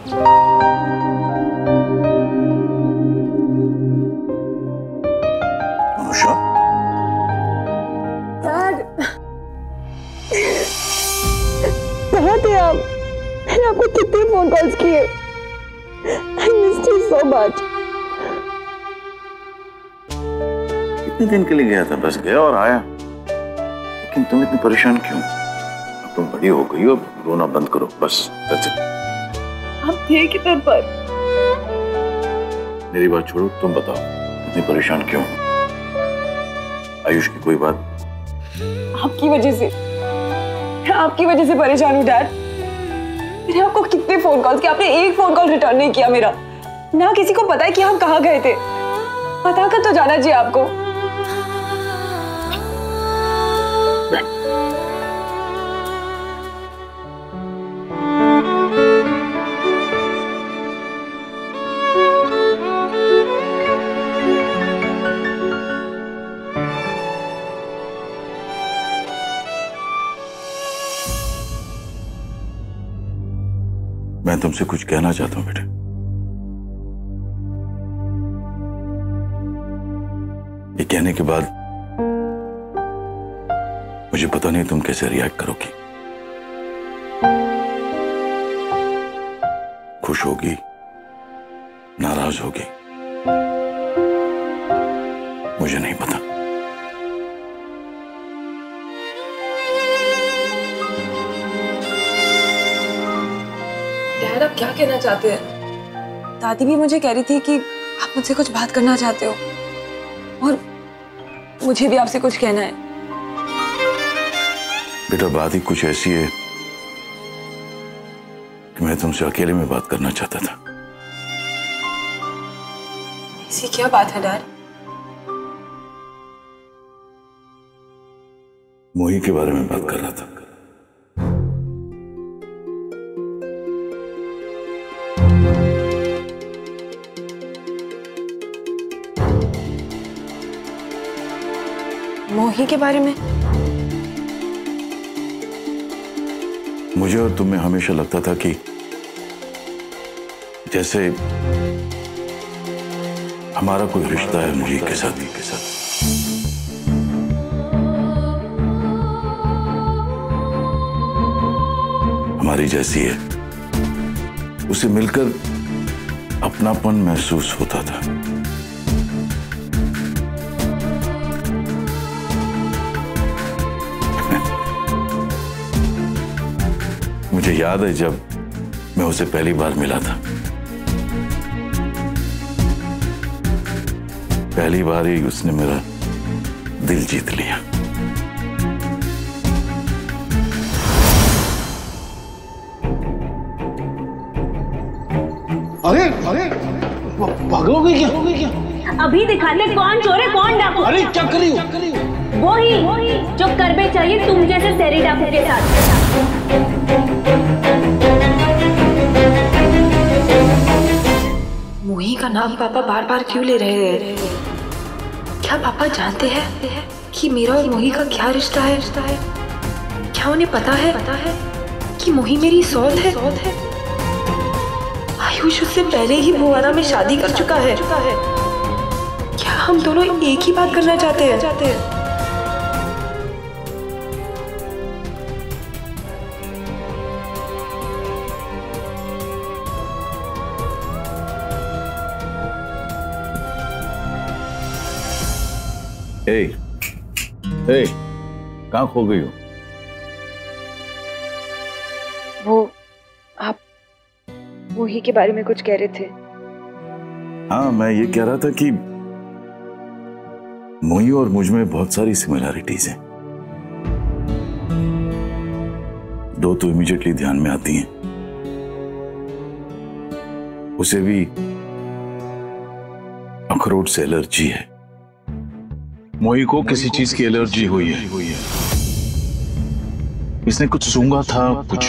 Anusha, dad, कहाँ थे आप? मैंने आपको कितने फोन कॉल्स किए। I missed you so much. कितने दिन के लिए गया था? बस गया और आया। लेकिन तुम इतनी परेशान क्यों? अब तुम बड़ी हो गई हो, रोना बंद करो बस। आप थे किधर पर? मेरी बात छोड़ो, तुम बताओ इतनी परेशान क्यों? आयुष की कोई बात? आपकी वजह से, मैं आपकी वजह से परेशान हूँ डैड। मैंने आपको कितने फोन कॉल किए, आपने एक फोन कॉल रिटर्न नहीं किया मेरा। ना किसी को पता है कि हम कहाँ गए थे। पता कर तो जाना चाहिए आपको। मैं तुमसे कुछ कहना चाहता हूं बेटे। ये कहने के बाद मुझे पता नहीं तुम कैसे रिएक्ट करोगी। खुश होगी, नाराज होगी, मुझे नहीं पता। डैड, आप क्या कहना चाहते हैं? दादी भी मुझे कह रही थी कि आप मुझसे कुछ बात करना चाहते हो और मुझे भी आपसे कुछ कहना है। बेटा, बात ही कुछ ऐसी है कि मैं तुमसे अकेले में बात करना चाहता था। ऐसी क्या बात है डैड? मोही के बारे में बात कर रहा था। मोही के बारे में? मुझे और तुम्हें हमेशा लगता था कि जैसे हमारा कोई रिश्ता है मोही के साथ। हमारी जैसी है, उसे मिलकर अपनापन महसूस होता था। मुझे याद है जब मैं उसे पहली बार मिला था, पहली बार ही उसने मेरा दिल जीत लिया। अरे पागल हो गई क्या? अभी दिखाते कौन चोर है कौन डाकू। अरे क्या करी हो? वो ही जो करबे चाहिए तुम जैसे शहरी डाकू के साथ। मोही का नाम पापा बार बार क्यों ले रहे हैं? क्या पापा जानते हैं कि मेरा और मोही का क्या रिश्ता है? क्या उन्हें पता है कि मोही मेरी सौत है? आयुष उससे पहले ही भुवाना में शादी कर चुका है। क्या हम दोनों एक ही बात करना चाहते हैं? कहाँ खो गई हो? वो आप मोही के बारे में कुछ कह रहे थे। हाँ, मैं ये कह रहा था कि मोही और मुझ में बहुत सारी सिमिलैरिटीज हैं। दो तो इमीडिएटली ध्यान में आती हैं। उसे भी अखरोट से एलर्जी है। मोही को किसी चीज की एलर्जी हुई है। इसने कुछ सूंघा था, कुछ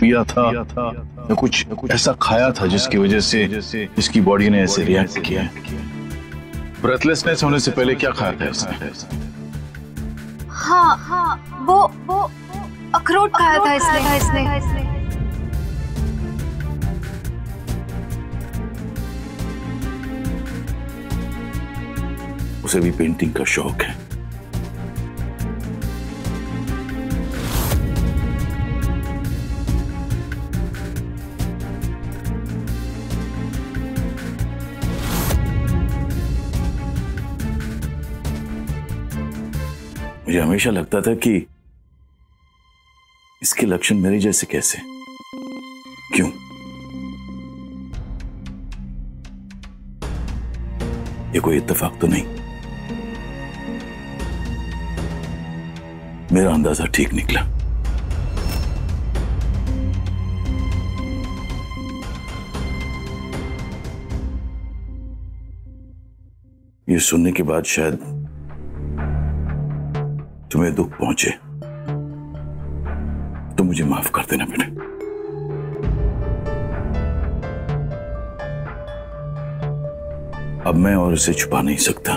पिया था या कुछ ऐसा खाया था जिसकी वजह से इसकी बॉडी ने ऐसे रिएक्ट किया। ब्रेथलेसनेस होने से पहले क्या खाया था इसने? हाँ, वो अखरोट खाया था इसने। उसे भी पेंटिंग का शौक है। मुझे हमेशा लगता था कि इसके लक्षण मेरे जैसे कैसे, क्यों? ये कोई इत्तेफाक तो नहीं। मेरा अंदाजा ठीक निकला। ये सुनने के बाद शायद तुम्हें दुख पहुंचे तो मुझे माफ कर देना बेटा। अब मैं और इसे छुपा नहीं सकता,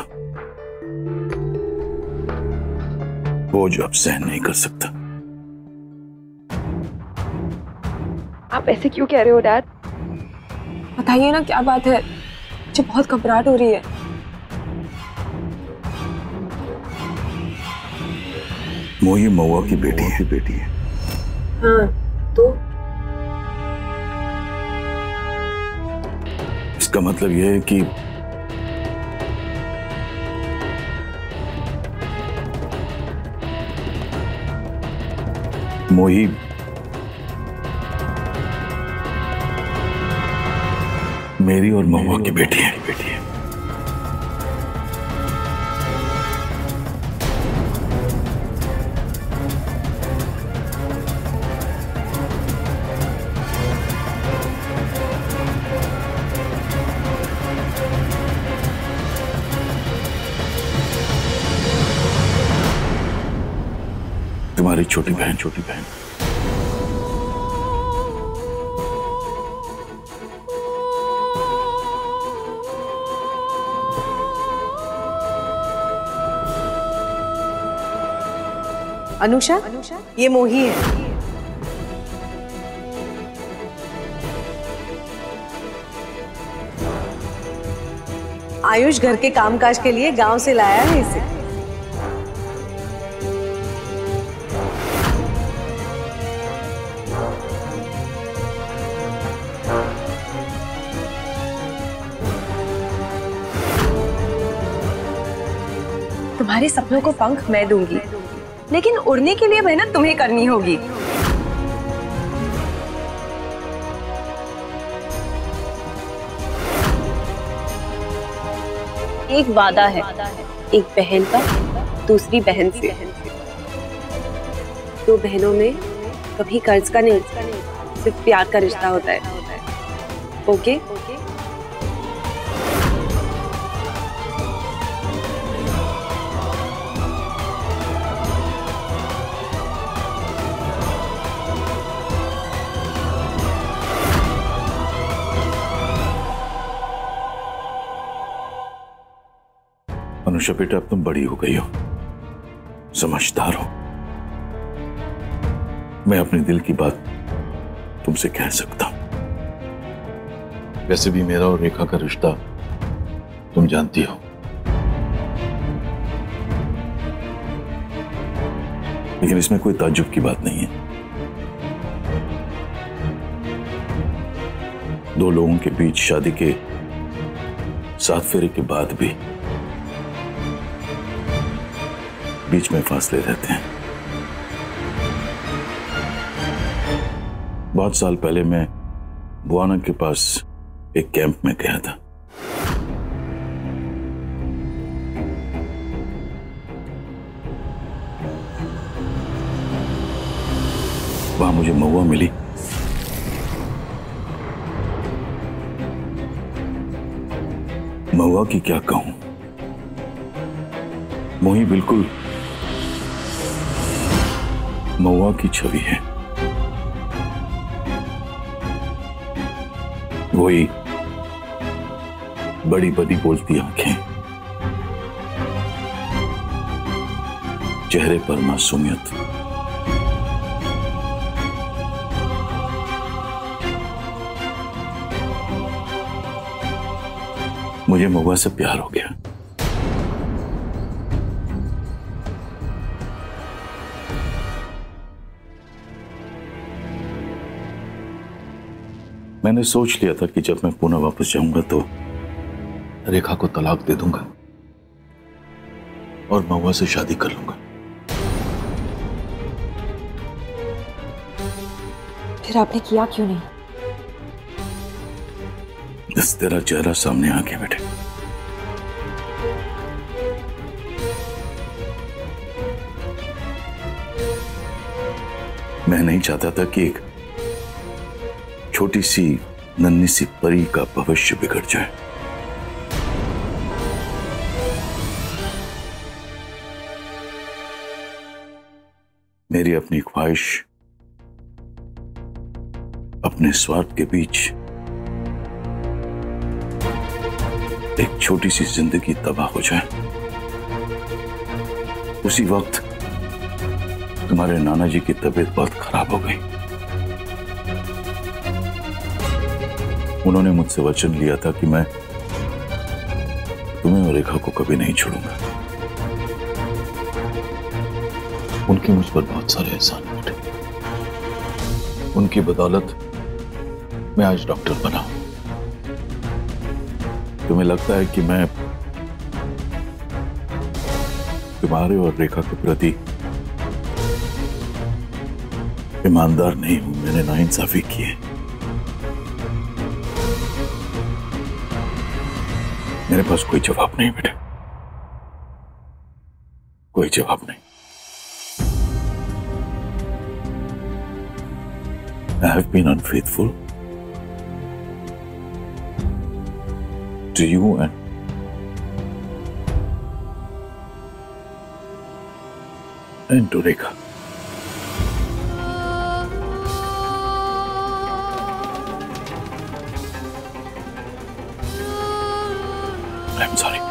बोझ अब सहन नहीं कर सकता। आप ऐसे क्यों कह रहे हो डैड? बताइए ना क्या बात है, मुझे बहुत घबराहट हो रही है। मोही महुआ की बेटी है। हाँ तो इसका मतलब यह है कि मोही मेरी और महुआ की बेटी है। तुम्हारी छोटी बहन। अनुषा, ये मोही है। आयुष घर के कामकाज के लिए गांव से लाया है इसे। तुम्हारे सपनों को पंख मैं दूंगी, लेकिन उड़ने के लिए मेहनत तुम्हें करनी होगी। एक वादा है, एक बहन का दूसरी बहन से। दो बहनों में कभी कर्ज का नहीं, सिर्फ प्यार का रिश्ता होता है। ओके? अनुषा बेटा, अब तुम बड़ी हो गई हो, समझदार हो। मैं अपने दिल की बात तुमसे कह सकता हूं। वैसे भी मेरा और रेखा का रिश्ता तुम जानती हो, लेकिन इसमें कोई ताज्जुब की बात नहीं है। दो लोगों के बीच शादी के 7 फेरे के बाद भी बीच में फासले रहते हैं। बहुत साल पहले मैं बुआना के पास एक कैंप में गया था। वहां मुझे महुआ मिली। महुआ की क्या कहूं, मोही बिल्कुल महुआ की छवि है। वही बड़ी बड़ी बोलती आंखें, चेहरे पर मासूमियत, मुझे महुआ से प्यार हो गया। मैंने सोच लिया था कि जब मैं पुणे वापस जाऊंगा तो रेखा को तलाक दे दूंगा और महुआ से शादी कर लूंगा। फिर आपने किया क्यों नहीं? बस तेरा चेहरा सामने आ गया बेटे। मैं नहीं चाहता था कि एक छोटी सी नन्ही सी परी का भविष्य बिगड़ जाए। मेरी अपनी ख्वाहिश, अपने स्वार्थ के बीच एक छोटी सी जिंदगी तबाह हो जाए। उसी वक्त तुम्हारे नाना जी की तबीयत बहुत खराब हो गई। उन्होंने मुझसे वचन लिया था कि मैं तुम्हें और रेखा को कभी नहीं छोड़ूंगा। उनके मुझ पर बहुत सारे एहसान हैं बेटे। उनकी बदौलत मैं आज डॉक्टर बना हूं। तुम्हें लगता है कि मैं तुम्हारे और रेखा के प्रति ईमानदार नहीं हूं, मैंने नाइंसाफी की है। मेरे पास कोई जवाब नहीं बेटे, कोई जवाब नहीं। I have been unfaithful to you and to Rekha. I'm sorry.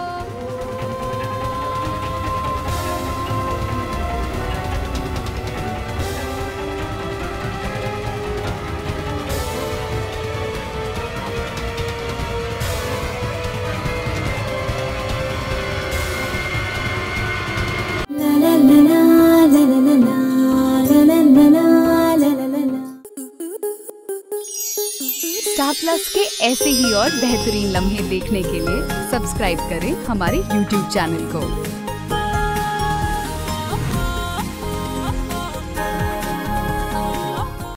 Star plus के ऐसे ही और बेहतरीन लम्हे देखने के लिए सब्सक्राइब करें हमारे YouTube चैनल को।